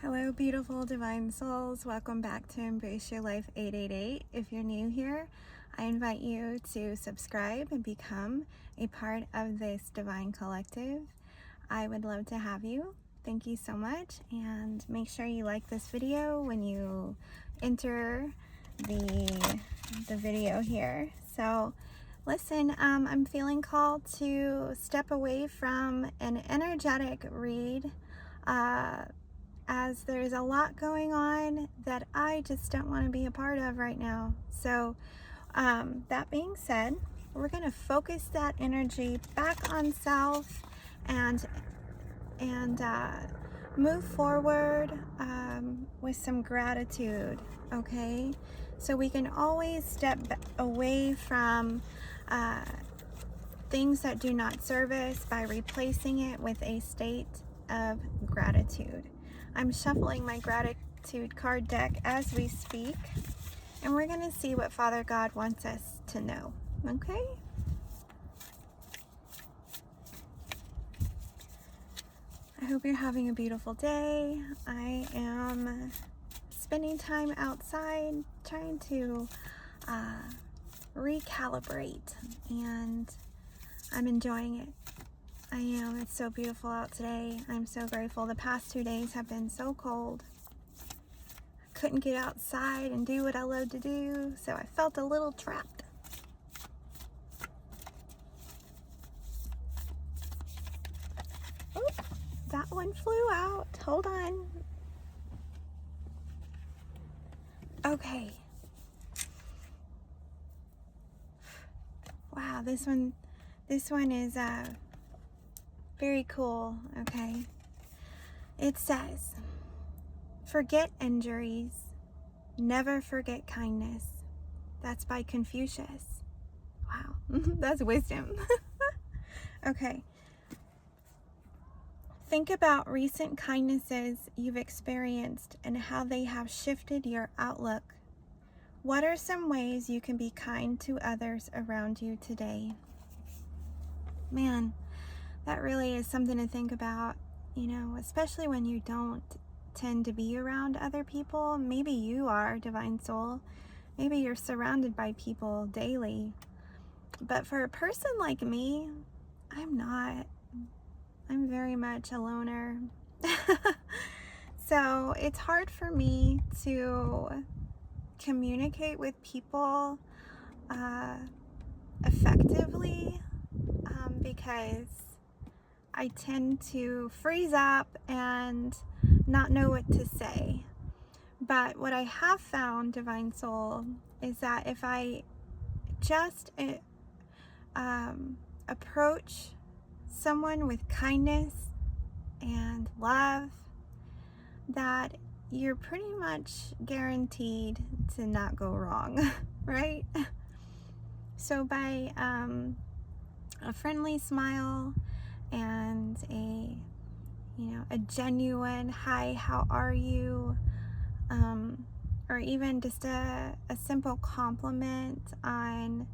Hello, beautiful divine souls. Welcome back to Embrace Your Life 888. If you're new here, I invite you to subscribe and become a part of this divine collective. I would love to have you. Thank you so much, and make sure you like this video when you enter the video here. So listen, I'm feeling called to step away from an energetic read as there's a lot going on that I just don't want to be a part of right now. So that being said, we're going to focus that energy back on self and move forward with some gratitude, okay? So we can always step away from things that do not serve us by replacing it with a state of gratitude. I'm shuffling my gratitude card deck as we speak, and we're going to see what Father God wants us to know, okay? I hope you're having a beautiful day. I am spending time outside trying to recalibrate, and I'm enjoying it. I am. It's so beautiful out today. I'm so grateful. The past 2 days have been so cold. I couldn't get outside and do what I love to do, so I felt a little trapped. Oh, that one flew out. Hold on. Okay. Wow, this one is very cool, okay? It says, forget injuries, never forget kindness. That's by Confucius. Wow, that's wisdom. Okay. Think about recent kindnesses you've experienced and how they have shifted your outlook. What are some ways you can be kind to others around you today? Man, that really is something to think about, you know, especially when you don't tend to be around other people. Maybe you are, divine soul. Maybe you're surrounded by people daily. But for a person like me, I'm not. I'm very much a loner. So it's hard for me to communicate with people effectively because I tend to freeze up and not know what to say. But what I have found, divine soul, is that if I just approach someone with kindness and love, that you're pretty much guaranteed to not go wrong, right? So by a friendly smile and a genuine hi, how are you, or even just a simple compliment on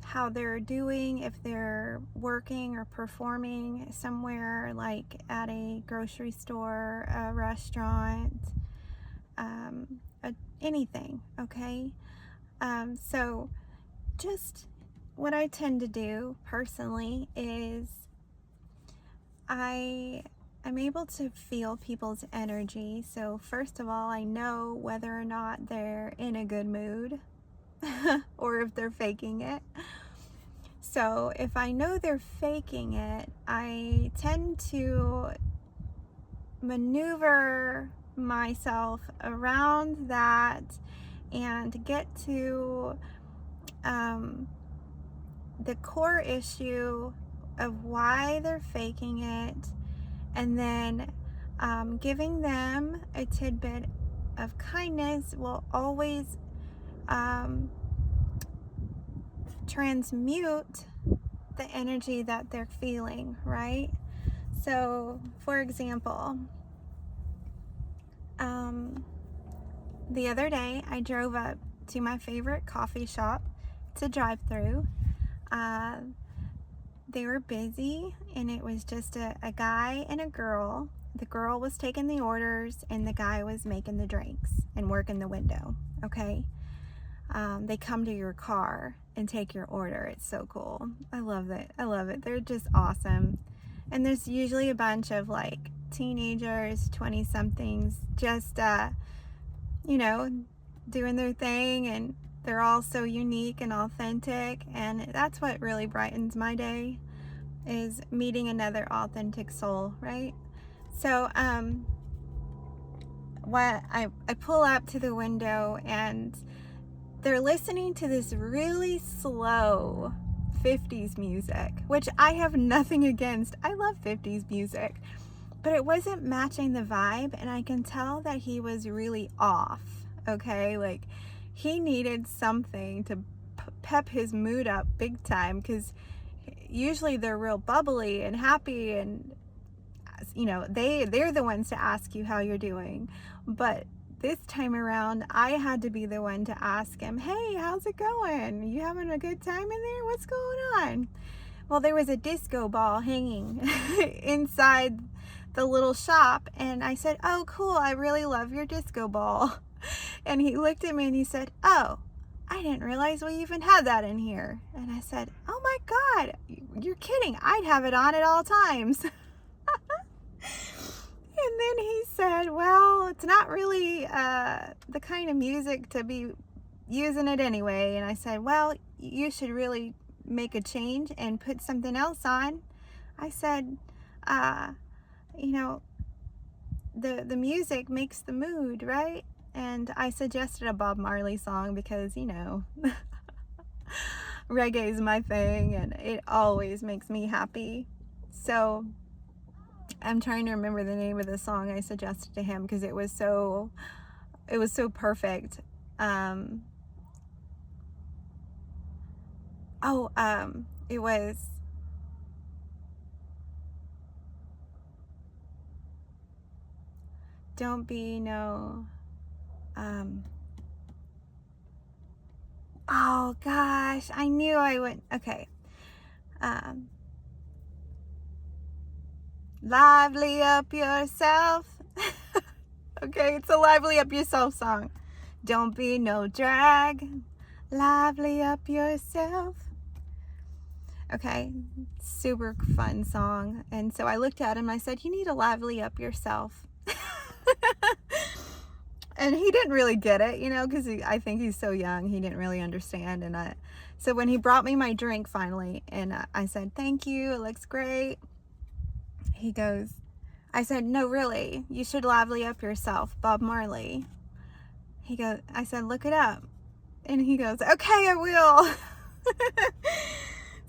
how they're doing, if they're working or performing somewhere, like at a grocery store, a restaurant, anything, okay? So just what I tend to do personally is I'm able to feel people's energy. So first of all, I know whether or not they're in a good mood or if they're faking it. So if I know they're faking it, I tend to maneuver myself around that and get to the core issue of why they're faking it, and then giving them a tidbit of kindness will always transmute the energy that they're feeling, right? So, for example, the other day I drove up to my favorite coffee shop to drive through. They were busy, and it was just a guy and a girl the girl was taking the orders and the guy was making the drinks and working the window, okay? They come to your car and take your order. It's so cool. I love it. I love it. They're just awesome. And there's usually a bunch of like teenagers, 20-somethings, just, you know, doing their thing, and they're all so unique and authentic, and that's what really brightens my day, is meeting another authentic soul, right? So what I pull up to the window and they're listening to this really slow 50s music, which I have nothing against. I love 50s music, but it wasn't matching the vibe, and I can tell that he was really off, okay? Like, he needed something to pep his mood up big time, because usually they're real bubbly and happy, and you know, they're the ones to ask you how you're doing. But this time around, I had to be the one to ask him, hey, how's it going? You having a good time in there? What's going on? Well, there was a disco ball hanging inside the little shop, and I said, oh, cool, I really love your disco ball. And he looked at me and he said, oh, I didn't realize we even had that in here. And I said, oh my God, you're kidding. I'd have it on at all times. And then he said, well, it's not really the kind of music to be using it anyway. And I said, well, you should really make a change and put something else on. I said, you know, the music makes the mood, right? And I suggested a Bob Marley song because, you know, reggae is my thing and it always makes me happy. So I'm trying to remember the name of the song I suggested to him because it was so perfect. It was Don't Be No, oh gosh, I knew I would, okay. Lively Up Yourself. Okay, it's a Lively Up Yourself song. Don't be no drag. Lively up yourself. Okay, super fun song. And so I looked at him and I said, you need to lively up yourself. And he didn't really get it, you know, because I think he's so young, he didn't really understand. And so when he brought me my drink finally, and I said, thank you, it looks great. He goes, I said, no, really, you should lively up yourself, Bob Marley. He goes, I said, look it up. And he goes, okay, I will.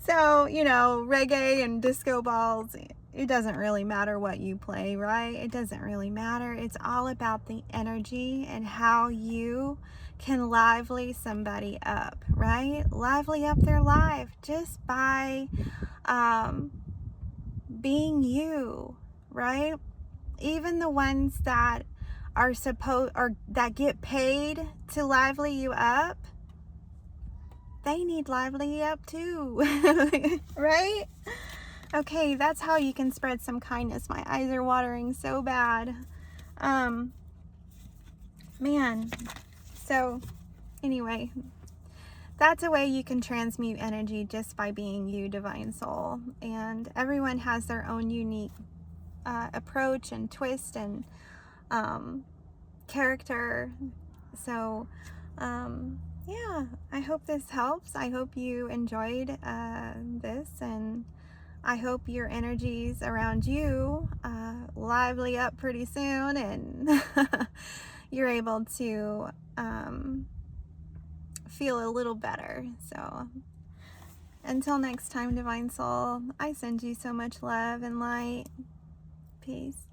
So, you know, reggae and disco balls, it doesn't really matter what you play, right? It doesn't really matter. It's all about the energy and how you can lively somebody up, right? Lively up their life just by being you, right? Even the ones that are that get paid to lively you up, they need lively up too. Right? Okay, that's how you can spread some kindness. My eyes are watering so bad. Man. So anyway, that's a way you can transmute energy just by being you, divine soul. And everyone has their own unique approach and twist and character. So yeah, I hope this helps. I hope you enjoyed this, and I hope your energies around you lively up pretty soon, and you're able to feel a little better. So until next time, divine soul, I send you so much love and light. Peace.